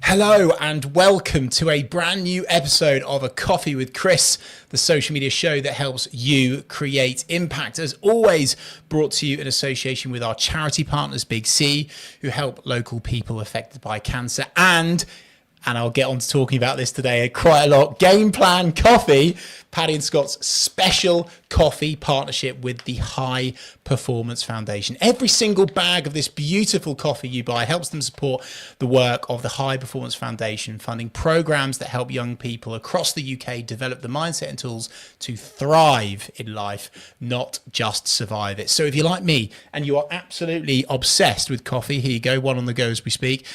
Hello and welcome to a brand new episode of A Coffee with Chris, the social media show that helps you create impact. As always, brought to you in association with our charity partners, 𝗖𝗍𝗳𝗲, who help local people affected by cancer. And I'll get on to talking about this today quite a lot, Game Plan Coffee, Paddy and Scott's special coffee partnership with the High Performance Foundation. Every single bag of this beautiful coffee you buy helps them support the work of the High Performance Foundation, funding programs that help young people across the UK develop the mindset and tools to thrive in life, not just survive it. So if you're like me and you are absolutely obsessed with coffee, here you go, one on the go as we speak,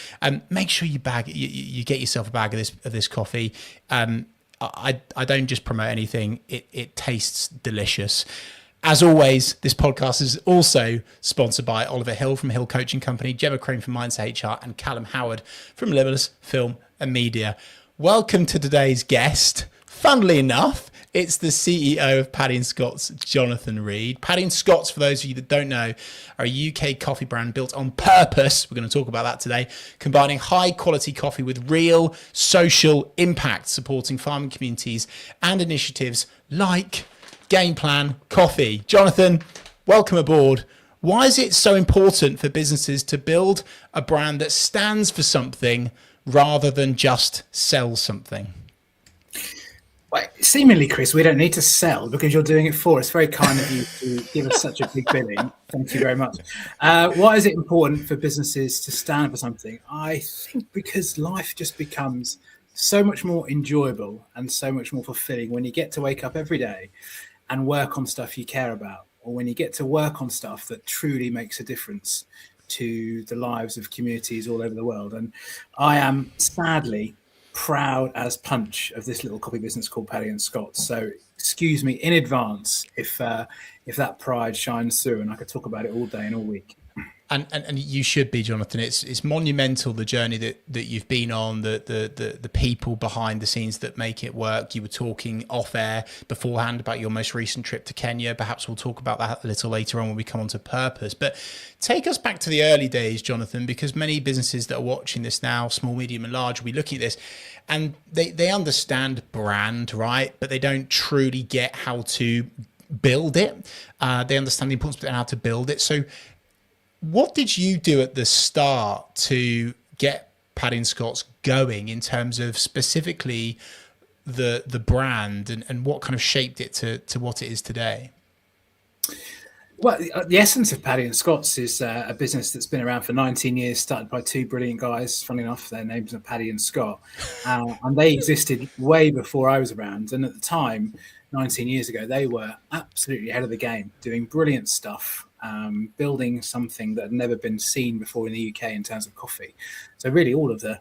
make sure you get yourself a bag of this coffee. I don't just promote anything. It tastes delicious. As always, this podcast is also sponsored by Oliver Hill from Hill Coaching Company, Gemma Crane from 𝗖𝗵𝗿𝗄𝗲, and Callum Howard from Limitless Film and Media. Welcome to today's guest. Funnily enough, it's the CEO of Paddy and Scott's, Jonathan Reed. Paddy and Scott's, for those of you that don't know, are a UK coffee brand built on purpose. We're going to talk about that today, combining high quality coffee with real social impact, supporting farming communities and initiatives like Game Plan Coffee. Jonathan, welcome aboard. Why is it so important for businesses to build a brand that stands for something rather than just sell something? Well, seemingly, Chris, we don't need to sell because you're doing it for us. Very kind of you to give us such a big billing. Thank you very much. Why is it important for businesses to stand for something? I think because life just becomes so much more enjoyable and so much more fulfilling when you get to wake up every day and work on stuff you care about, or when you get to work on stuff that truly makes a difference to the lives of communities all over the world. And I am sadly proud as punch of this little coffee business called Paddy and Scott. So excuse me in advance if that pride shines through, and I could talk about it all day and all week. And you should be, Jonathan. It's monumental, the journey that you've been on, the people behind the scenes that make it work. You were talking off air beforehand about your most recent trip to Kenya. Perhaps we'll talk about that a little later on when we come on to purpose. But take us back to the early days, Jonathan, because many businesses that are watching this now, small, medium and large, will be looking at this and they understand brand, right? But they don't truly get how to build it. They understand the importance of how to build it. So what did you do at the start to get Paddy and Scott's going in terms of specifically the brand and what kind of shaped it to what it is today? Well, the essence of Paddy and Scott's is a business that's been around for 19 years, started by two brilliant guys. Funny enough, their names are Paddy and Scott. And they existed way before I was around. And at the time, 19 years ago, they were absolutely ahead of the game, doing brilliant stuff. Building something that had never been seen before in the UK in terms of coffee. So really all of the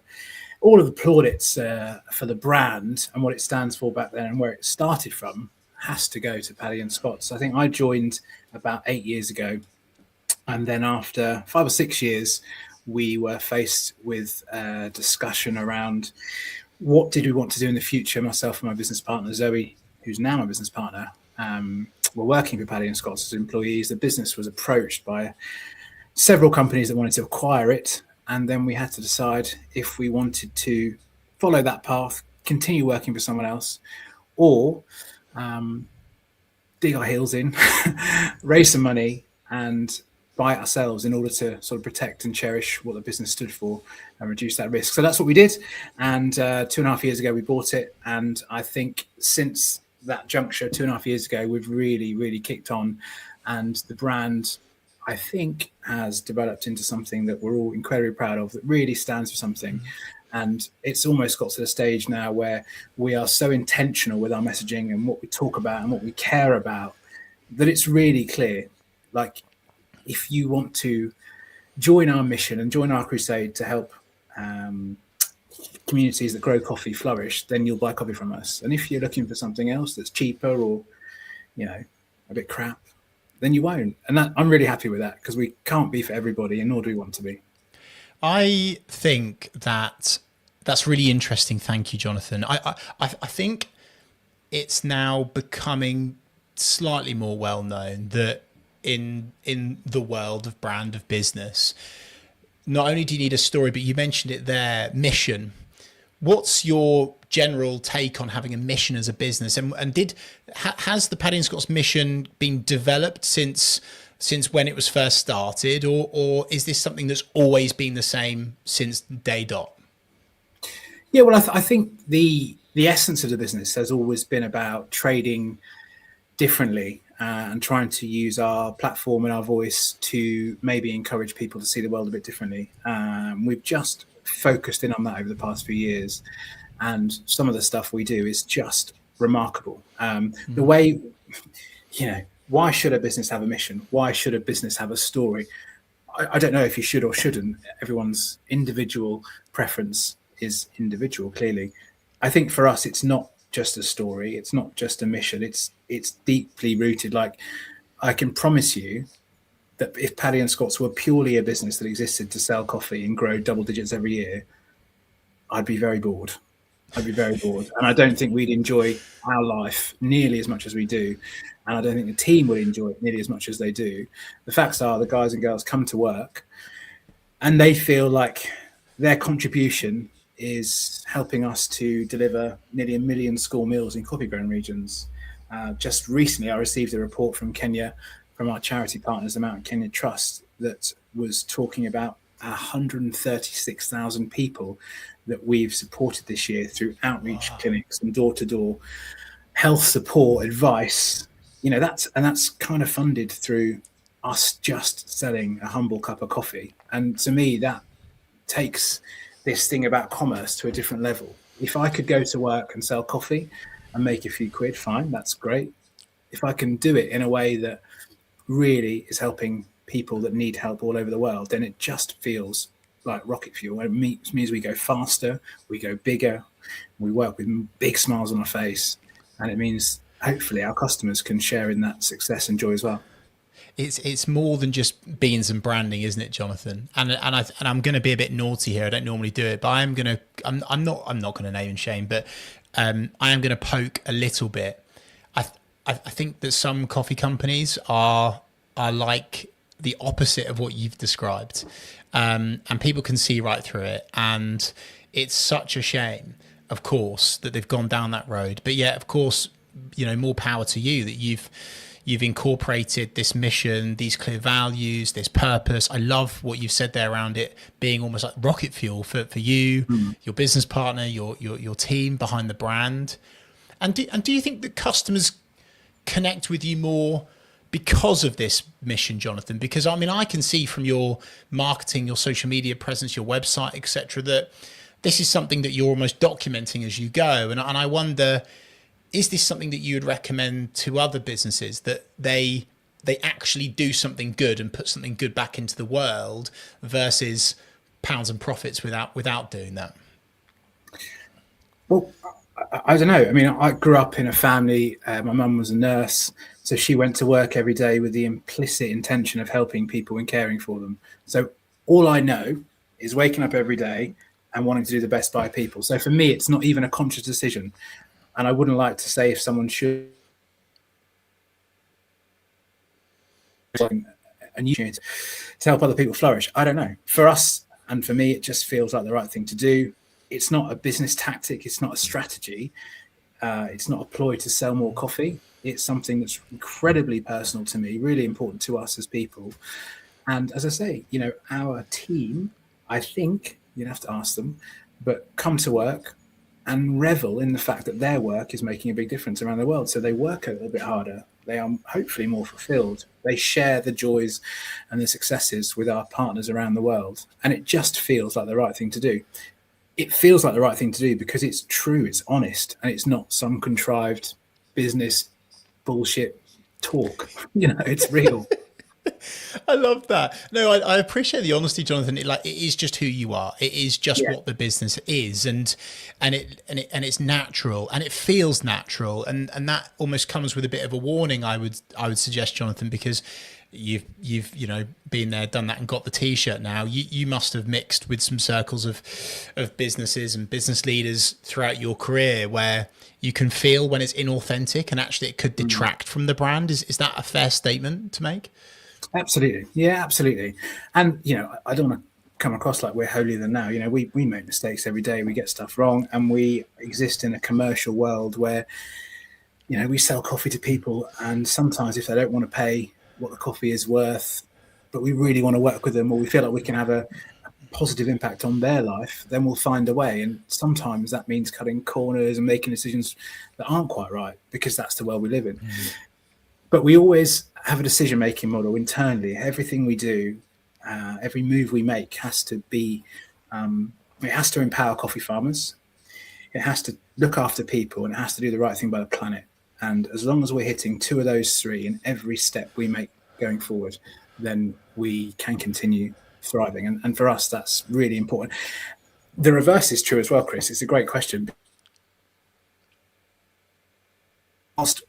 plaudits for the brand and what it stands for back then and where it started from has to go to Paddy and Scott. So I think I joined about 8 years ago. And then after 5 or 6 years, we were faced with a discussion around what did we want to do in the future. Myself and my business partner, 𝗖𝗵𝗿𝗲𝗲, who's now my business partner, were working for Paddy and Scott's as employees. The business was approached by several companies that wanted to acquire it. And then we had to decide if we wanted to follow that path, continue working for someone else, or dig our heels in, raise some money and buy it ourselves in order to sort of protect and cherish what the business stood for and reduce that risk. So that's what we did. And 2.5 years ago, we bought it. And I think since that juncture 2.5 years ago, we've really kicked on, and the brand, I think, has developed into something that we're all incredibly proud of, that really stands for something. And it's almost got to the stage now where we are so intentional with our messaging and what we talk about and what we care about that it's really clear. Like, if you want to join our mission and join our crusade to help communities that grow coffee flourish, then you'll buy coffee from us. And if you're looking for something else that's cheaper or, a bit crap, then you won't. And I'm really happy with that, because we can't be for everybody, and nor do we want to be. I think that's really interesting. Thank you, Jonathan. I think it's now becoming slightly more well known that in the world of brand, of business, not only do you need a story, but you mentioned it there, mission, What's your general take on having a mission as a business? And has the Paddy and Scott's mission been developed since when it was first started, or is this something that's always been the same since day dot? Yeah, well, I think the essence of the business has always been about trading differently and trying to use our platform and our voice to maybe encourage people to see the world a bit differently. We've just focused in on that over the past few years, and some of the stuff we do is just remarkable. The way, why should a business have a mission? Why should a business have a story? I don't know if you should or shouldn't. Everyone's individual preference is individual, clearly. I think for us, it's not just a story. It's not just a mission. It's deeply rooted. Like, I can promise you that if Paddy and Scott's were purely a business that existed to sell coffee and grow double digits every year, I'd be very bored. And I don't think we'd enjoy our life nearly as much as we do. And I don't think the team would enjoy it nearly as much as they do. The facts are the guys and girls come to work and they feel like their contribution is helping us to deliver nearly 1 million school meals in coffee-grown regions. Just recently, I received a report from Kenya, from our charity partners, the Mountain Kenya Trust, that was talking about 136,000 people that we've supported this year through outreach clinics and door-to-door health support, advice. That's kind of funded through us just selling a humble cup of coffee. And to me, that takes this thing about commerce to a different level. If I could go to work and sell coffee and make a few quid, fine, that's great. If I can do it in a way that really is helping people that need help all over the world, then it just feels like rocket fuel. It means we go faster, we go bigger, we work with big smiles on our face, and it means hopefully our customers can share in that success and joy as well. It's more than just beans and branding, isn't it, Jonathan? And I'm going to be a bit naughty here. I don't normally do it, but I'm not going to name and shame, but I am going to poke a little bit. I think that some coffee companies are like the opposite of what you've described, and people can see right through it. And it's such a shame, of course, that they've gone down that road. But yeah, of course, more power to you that you've incorporated this mission, these clear values, this purpose. I love what you've said there around it being almost like rocket fuel for you, your business partner, your team behind the brand. And do you think that customers connect with you more because of this mission, Jonathan? Because I can see from your marketing, your social media presence, your website, etc., that this is something that you're almost documenting as you go. And I wonder, is this something that you would recommend to other businesses, that they actually do something good and put something good back into the world versus pounds and profits without doing that? Well, I don't know. I grew up in a family. My mum was a nurse, so she went to work every day with the implicit intention of helping people and caring for them. So all I know is waking up every day and wanting to do the best by people. So for me, it's not even a conscious decision. And I wouldn't like to say if someone should and you to help other people flourish. I don't know. For us and for me, it just feels like the right thing to do. It's not a business tactic. It's not a strategy. It's not a ploy to sell more coffee. It's something that's incredibly personal to me, really important to us as people. And as I say, our team, I think you'd have to ask them, but come to work and revel in the fact that their work is making a big difference around the world. So they work a little bit harder. They are hopefully more fulfilled. They share the joys and the successes with our partners around the world. And it just feels like the right thing to do. It feels like the right thing to do because it's true, it's honest, and it's not some contrived business bullshit talk. It's real. I love that. No, I appreciate the honesty, Jonathan. It is just who you are. It is just what the business is, and it's natural, and it feels natural, and that almost comes with a bit of a warning. I would suggest, Jonathan, because you've been there, done that, and got the T-shirt now. You must have mixed with some circles of businesses and business leaders throughout your career where you can feel when it's inauthentic and actually it could detract from the brand. Is that a fair statement to make? Absolutely. Yeah, absolutely. And, I don't want to come across like we're holier than thou. You know, we make mistakes every day. We get stuff wrong, and we exist in a commercial world where, you know, we sell coffee to people, and sometimes if they don't want to pay what the coffee is worth, but we really want to work with them, or we feel like we can have a positive impact on their life, then we'll find a way. And sometimes that means cutting corners and making decisions that aren't quite right, because that's the world we live in. But we always have a decision-making model internally. Everything we do, every move we make has to be, it has to empower coffee farmers. It has to look after people, and it has to do the right thing by the planet. And as long as we're hitting 2 of those 3 in every step we make going forward, then we can continue thriving. And for us, that's really important. The reverse is true as well, Chris. It's a great question. Whilst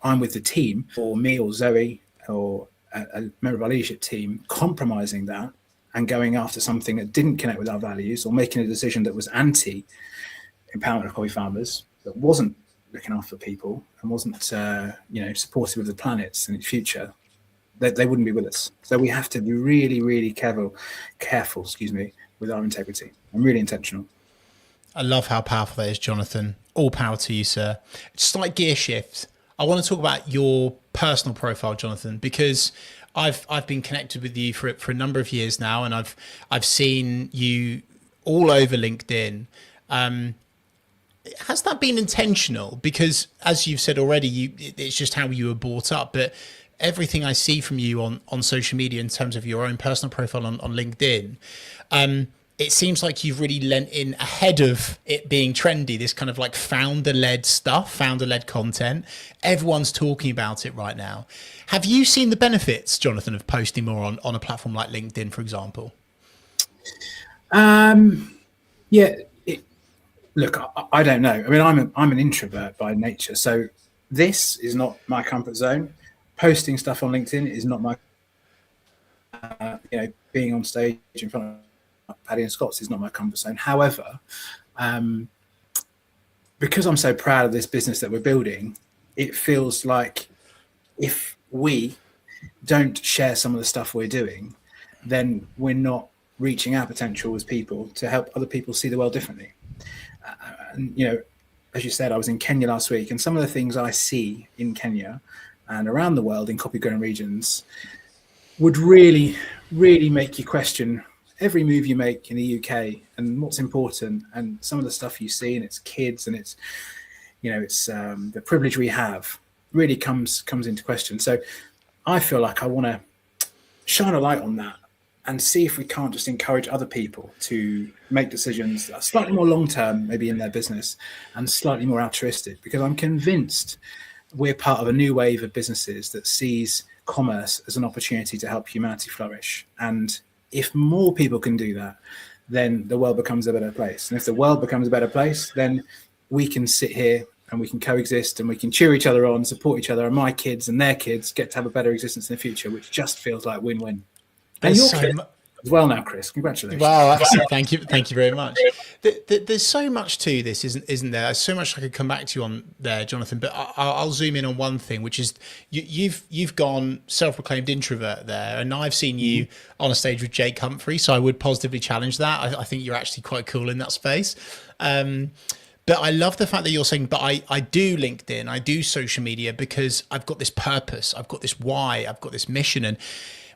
I'm with the team, or me or Zoe or a member of our leadership team, compromising that and going after something that didn't connect with our values, or making a decision that was anti-empowerment of coffee farmers, that wasn't looking after people and wasn't supportive of the planet and its future, they wouldn't be with us. So we have to be really, really careful, with our integrity, and really intentional. I love how powerful that is, Jonathan. All power to you, sir. Slight gear shift. I want to talk about your personal profile, Jonathan, because I've been connected with you for a number of years now, and I've seen you all over LinkedIn. Has that been intentional? Because as you've said already, it's just how you were brought up. But everything I see from you on social media in terms of your own personal profile on LinkedIn, it seems like you've really lent in ahead of it being trendy, this kind of like founder-led stuff, founder-led content. Everyone's talking about it right now. Have you seen the benefits, Jonathan, of posting more on a platform like LinkedIn, for example? Yeah. Look, I don't know. I mean, I'm an introvert by nature, so this is not my comfort zone. Posting stuff on LinkedIn is not my, being on stage in front of Paddy and Scott is not my comfort zone. However, because I'm so proud of this business that we're building, it feels like if we don't share some of the stuff we're doing, then we're not reaching our potential as people to help other people see the world differently. And, as you said, I was in Kenya last week, and some of the things I see in Kenya and around the world in coffee-growing regions would really, really make you question every move you make in the UK and what's important, and some of the stuff you see, and it's kids, and it's, the privilege we have really comes into question. So I feel like I want to shine a light on that and see if we can't just encourage other people to make decisions that are slightly more long-term, maybe in their business, and slightly more altruistic, because I'm convinced we're part of a new wave of businesses that sees commerce as an opportunity to help humanity flourish. And if more people can do that, then the world becomes a better place. And if the world becomes a better place, then we can sit here and we can coexist, and we can cheer each other on, support each other, and my kids and their kids get to have a better existence in the future, which just feels like win-win. And you're as well now, Chris. Congratulations. Wow, thank you very much. There's so much to this, isn't there? There's so much I could come back to you on there, Jonathan. But I'll zoom in on one thing, which is you've gone self-proclaimed introvert there, and I've seen you on a stage with Jake Humphrey, so I would positively challenge that. I think you're actually quite cool in that space. But I love the fact that you're saying, but I do LinkedIn, I do social media because I've got this purpose, I've got this why, I've got this mission. And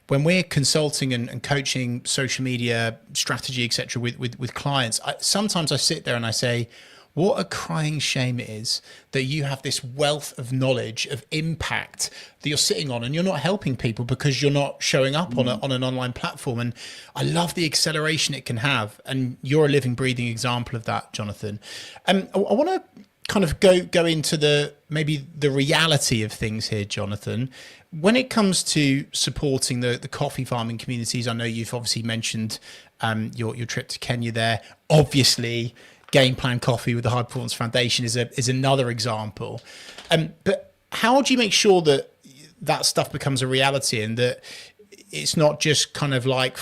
when we're consulting and coaching social media strategy, etc., with clients, sometimes I sit there and I say, what a crying shame it is that you have this wealth of knowledge, of impact that you're sitting on, and you're not helping people because you're not showing up on an online platform. And I love the acceleration it can have. And you're a living, breathing example of that, Jonathan. I want to kind of go into maybe the reality of things here, Jonathan. When it comes to supporting the coffee farming communities, I know you've obviously mentioned your trip to Kenya there. Obviously, Game Plan Coffee with the High Performance Foundation is another example. But how do you make sure that stuff becomes a reality, and that it's not just kind of like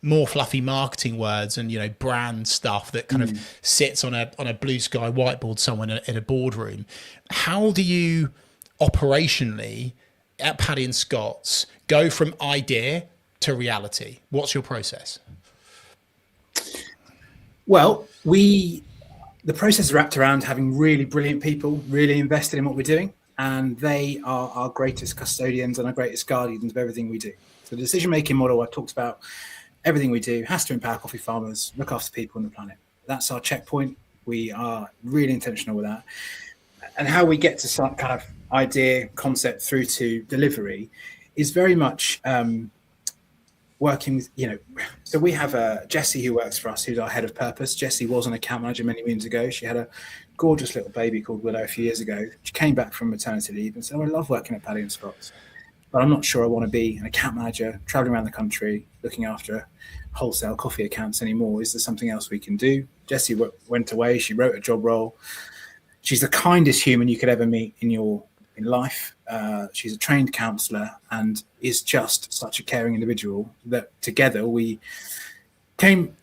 more fluffy marketing words and brand stuff that kind of sits on a blue sky whiteboard somewhere in a boardroom? How do you operationally at Paddy and Scott's go from idea to reality? What's your process? Well, the process is wrapped around having really brilliant people, really invested in what we're doing, and they are our greatest custodians and our greatest guardians of everything we do. So the decision-making model I talked about, everything we do has to empower coffee farmers, look after people on the planet. That's our checkpoint. We are really intentional with that. And how we get to some kind of idea, concept through to delivery is very much working with, so we have Jessie who works for us, who's our head of purpose. Jessie was an account manager many moons ago. She had a gorgeous little baby called Willow a few years ago. She came back from maternity leave and said, I love working at Paddy and Scott's, but I'm not sure I want to be an account manager, traveling around the country, looking after wholesale coffee accounts anymore. Is there something else we can do? Jessie went away. She wrote a job role. She's the kindest human you could ever meet in life. She's a trained counsellor and is just such a caring individual that together we came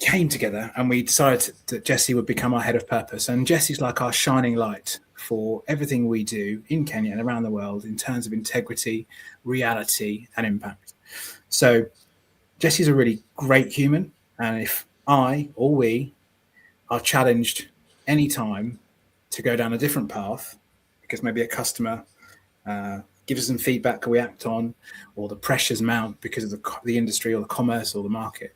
together and we decided that Jessie would become our head of purpose. And Jessie's like our shining light for everything we do in Kenya and around the world in terms of integrity, reality, and impact. So Jessie's a really great human. And if I or we are challenged anytime to go down a different path, because maybe a customer gives us some feedback that we act on, or the pressures mount because of the industry or the commerce or the market,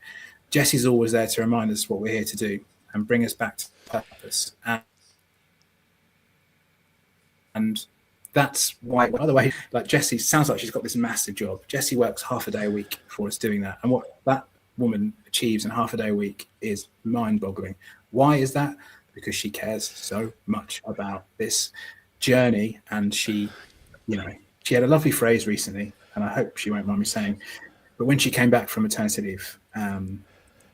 Jessie's always there to remind us what we're here to do and bring us back to purpose. And that's why, by the way, like Jessie sounds like she's got this massive job. Jessie works half a day a week for us doing that. And what that woman achieves in half a day a week is mind-boggling. Why is that? Because she cares so much about this journey. And she had a lovely phrase recently, and I hope she won't mind me saying, but when she came back from maternity leave,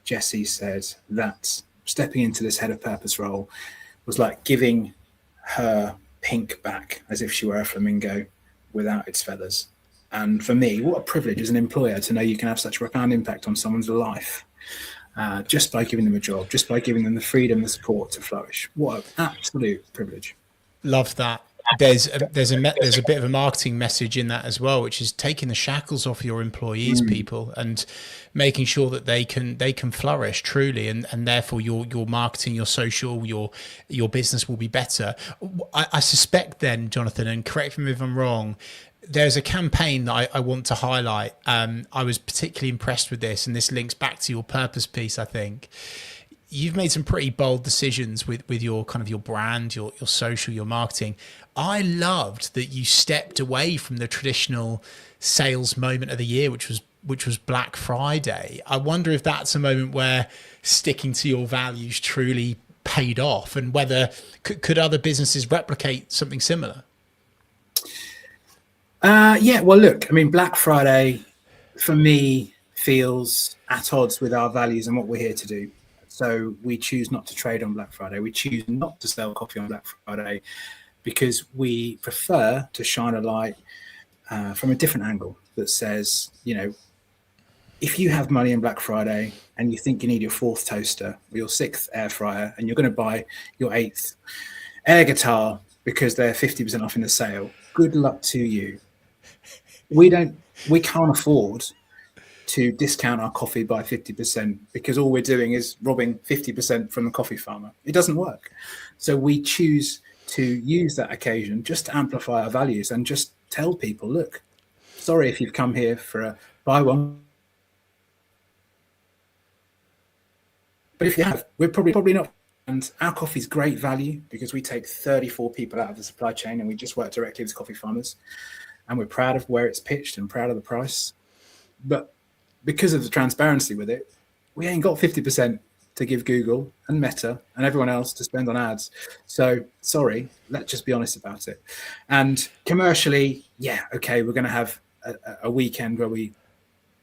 Jessie said that stepping into this head of purpose role was like giving her pink back, as if she were a flamingo without its feathers. And for me, what a privilege as an employer to know you can have such a profound impact on someone's life just by giving them a job, just by giving them the freedom, the support to flourish. What an absolute privilege. Love that. There's a bit of a marketing message in that as well, which is taking the shackles off your employees, people, and making sure that they can flourish truly, and therefore your marketing, your social, your business will be better. I suspect then, Jonathan, and correct me if I'm wrong, there's a campaign that I want to highlight. I was particularly impressed with this, and this links back to your purpose piece, I think. You've made some pretty bold decisions with your kind of your brand, your social, your marketing. I loved that you stepped away from the traditional sales moment of the year, which was Black Friday. I wonder if that's a moment where sticking to your values truly paid off, and whether could other businesses replicate something similar? Yeah, well, look, I mean, Black Friday for me feels at odds with our values and what we're here to do. So we choose not to trade on Black Friday. We choose not to sell coffee on Black Friday because we prefer to shine a light from a different angle that says, if you have money in Black Friday and you think you need your 4th toaster or your 6th air fryer, and you're going to buy your 8th air guitar because they're 50% off in the sale, good luck to you. We can't afford to discount our coffee by 50% because all we're doing is robbing 50% from the coffee farmer. It doesn't work. So we choose to use that occasion just to amplify our values and just tell people, look, sorry if you've come here for a buy one, but if you have, we're probably not. And our coffee is great value because we take 34 people out of the supply chain and we just work directly with coffee farmers. And we're proud of where it's pitched and proud of the price. But because of the transparency with it, we ain't got 50% to give Google and Meta and everyone else to spend on ads. So sorry, let's just be honest about it. And commercially, yeah, okay, we're going to have a weekend where we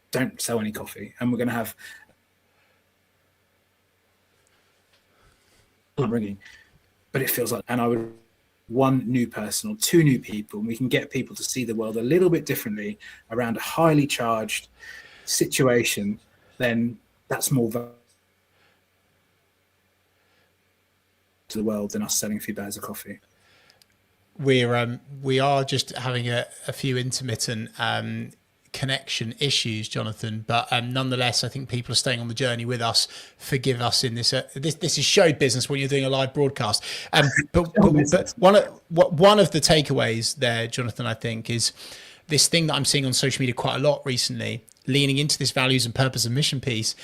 don't sell any coffee, and we're going to have ringing, but it feels like, and I would one new person or 2 new people, and we can get people to see the world a little bit differently around a highly charged situation, then that's more value to the world than us selling a few bags of coffee. We are just having a few intermittent connection issues, Jonathan, but nonetheless, I think people are staying on the journey with us. Forgive us in this. This is show business when you're doing a live broadcast. But one of the takeaways there, Jonathan, I think, is this thing that I'm seeing on social media quite a lot recently, leaning into this values and purpose and mission piece,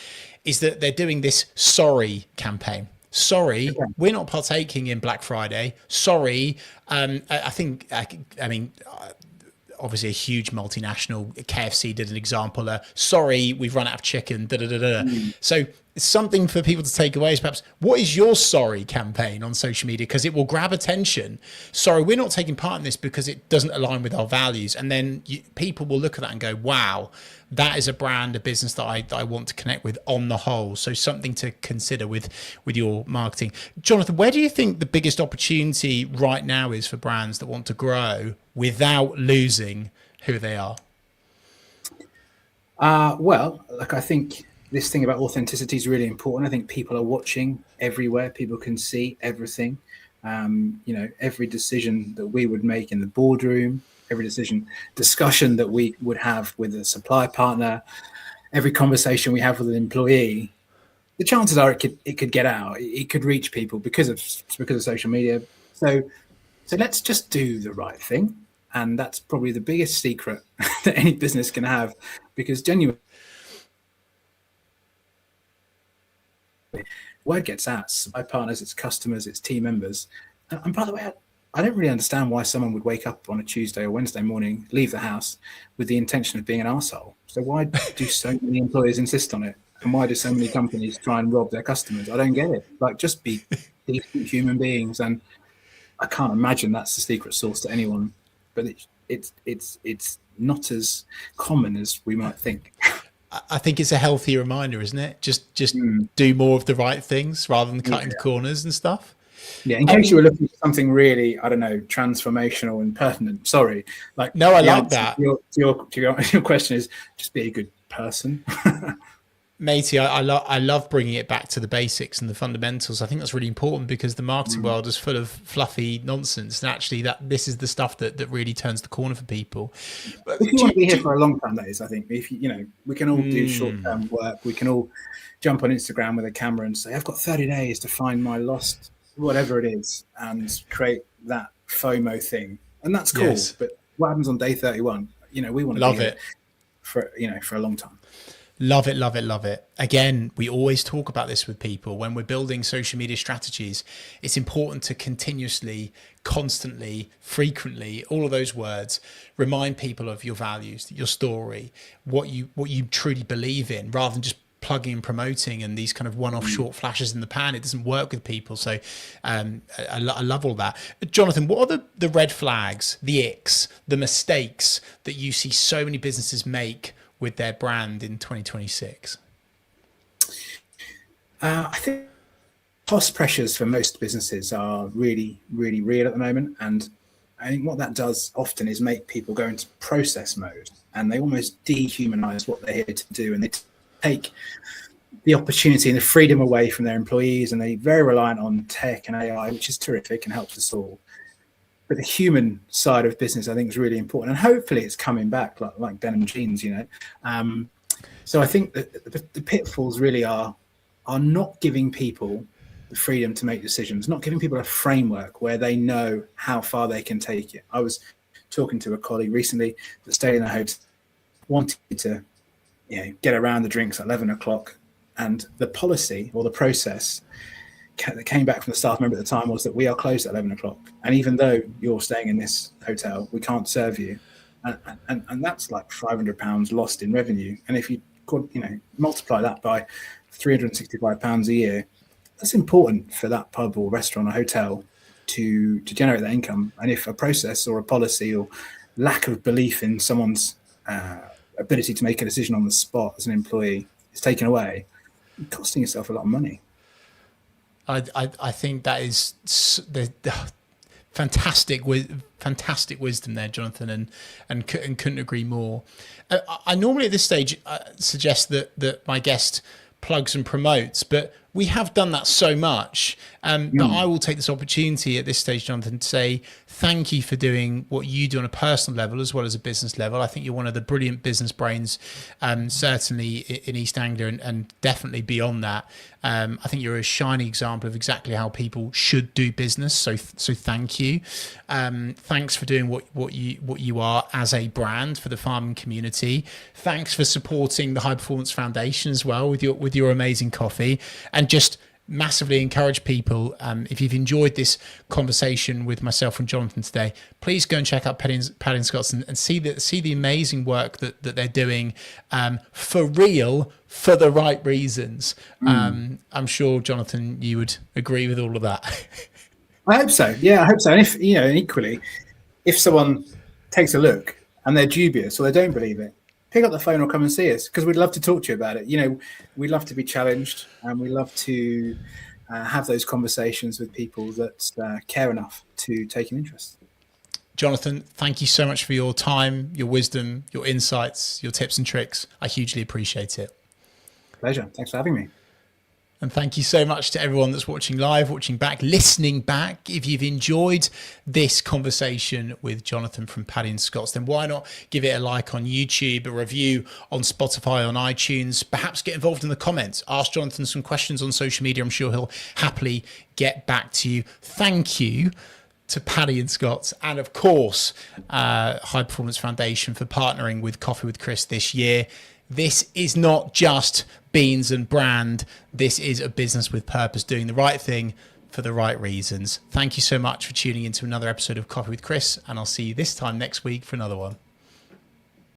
is that they're doing this sorry campaign. Sorry, we're not partaking in Black Friday. Sorry, I mean, obviously a huge multinational, KFC did an example. Sorry, we've run out of chicken. So it's something for people to take away is perhaps, what is your sorry campaign on social media? Because it will grab attention. Sorry, we're not taking part in this because it doesn't align with our values. And then people will look at that and go, wow, that is a brand, a business that I want to connect with on the whole. So something to consider with your marketing. Jonathan, where do you think the biggest opportunity right now is for brands that want to grow without losing who they are? Well, like, I think this thing about authenticity is really important. I think people are watching everywhere. People can see everything. Every decision that we would make in the boardroom, every discussion that we would have with a supply partner, every conversation we have with an employee, the chances are it could get out. It could reach people because of social media. So let's just do the right thing. And that's probably the biggest secret that any business can have, because genuinely, word gets out. Supply partners, its customers, its team members. And by the way, I don't really understand why someone would wake up on a Tuesday or Wednesday morning, leave the house with the intention of being an arsehole. So why do so many employers insist on it? And why do so many companies try and rob their customers? I don't get it. Like, just be decent human beings. And I can't imagine that's the secret sauce to anyone. But it's not as common as we might think. I think it's a healthy reminder, isn't it? Just do more of the right things rather than cutting corners and stuff. Yeah, in case you were looking for something really, I don't know, transformational and pertinent. Sorry, like, no, I like that. Your question is just be a good person. Matey, I love bringing it back to the basics and the fundamentals. I think that's really important because the marketing world is full of fluffy nonsense, and actually this is the stuff that really turns the corner for people. But if you want to be here for a long time, that is, I think, if we can all do short-term work. We can all jump on Instagram with a camera and say, I've got 30 days to find my lost whatever it is, and create that FOMO thing, and that's cool. Yes. But what happens on day 31? We want to love it for a long time. Love it, love it, love it. Again, we always talk about this with people when we're building social media strategies. It's important to continuously, constantly, frequently, all of those words, remind people of your values, your story, what you truly believe in, rather than just plugging and promoting and these kind of one-off short flashes in the pan. It doesn't work with people. So I love all that. Jonathan, what are the red flags, the icks, the mistakes that you see so many businesses make with their brand in 2026? I think cost pressures for most businesses are really, really real at the moment. And I think what that does often is make people go into process mode, and they almost dehumanize what they're here to do. And they take the opportunity and the freedom away from their employees, and they're very reliant on tech and AI, which is terrific and helps us all. But the human side of business, I think, is really important, and hopefully it's coming back like denim jeans, So I think that the pitfalls really are not giving people the freedom to make decisions, not giving people a framework where they know how far they can take it. I was talking to a colleague recently that stayed in a hotel, wanted to get around the drinks at 11 o'clock, and the policy or the process that came back from the staff member at the time was that we are closed at 11 o'clock. And even though you're staying in this hotel, we can't serve you. And that's like £500 lost in revenue. And if you multiply that by £365 a year, that's important for that pub or restaurant or hotel to generate that income. And if a process or a policy or lack of belief in someone's ability to make a decision on the spot as an employee is taken away, you're costing yourself a lot of money. I think that is the fantastic wisdom there, Jonathan, and couldn't agree more. I normally at this stage suggest that my guest plugs and promotes, but we have done that so much. But I will take this opportunity at this stage, Jonathan, to say thank you for doing what you do on a personal level as well as a business level. I think you're one of the brilliant business brains, certainly in East Anglia and definitely beyond that. I think you're a shining example of exactly how people should do business. So thank you. Thanks for doing what you are as a brand for the farming community. Thanks for supporting the High Performance Foundation as well with your amazing coffee, and just massively encourage people, if you've enjoyed this conversation with myself and Jonathan today, please go and check out Paddy and Scott and see the amazing work that they're doing, for real, for the right reasons. I'm sure, Jonathan, you would agree with all of that. I hope so. Yeah, I hope so. And if, and equally, if someone takes a look and they're dubious or they don't believe it, pick up the phone or come and see us, because we'd love to talk to you about it. We love to be challenged, and we love to have those conversations with people that care enough to take an interest. Jonathan, thank you so much for your time, your wisdom, your insights, your tips and tricks. I hugely appreciate it. Pleasure. Thanks for having me. And thank you so much to everyone that's watching live, watching back, listening back. If you've enjoyed this conversation with Jonathan from Paddy and Scott's, then why not give it a like on YouTube, a review on Spotify, on iTunes, perhaps get involved in the comments, ask Jonathan some questions on social media. I'm sure he'll happily get back to you. Thank you to Paddy and Scott's, and of course, High Performance Foundation for partnering with Coffee with Chris this year. This is not just beans and brand. This is a business with purpose, doing the right thing for the right reasons. Thank you so much for tuning into another episode of Coffee with Chris, and I'll see you this time next week for another one.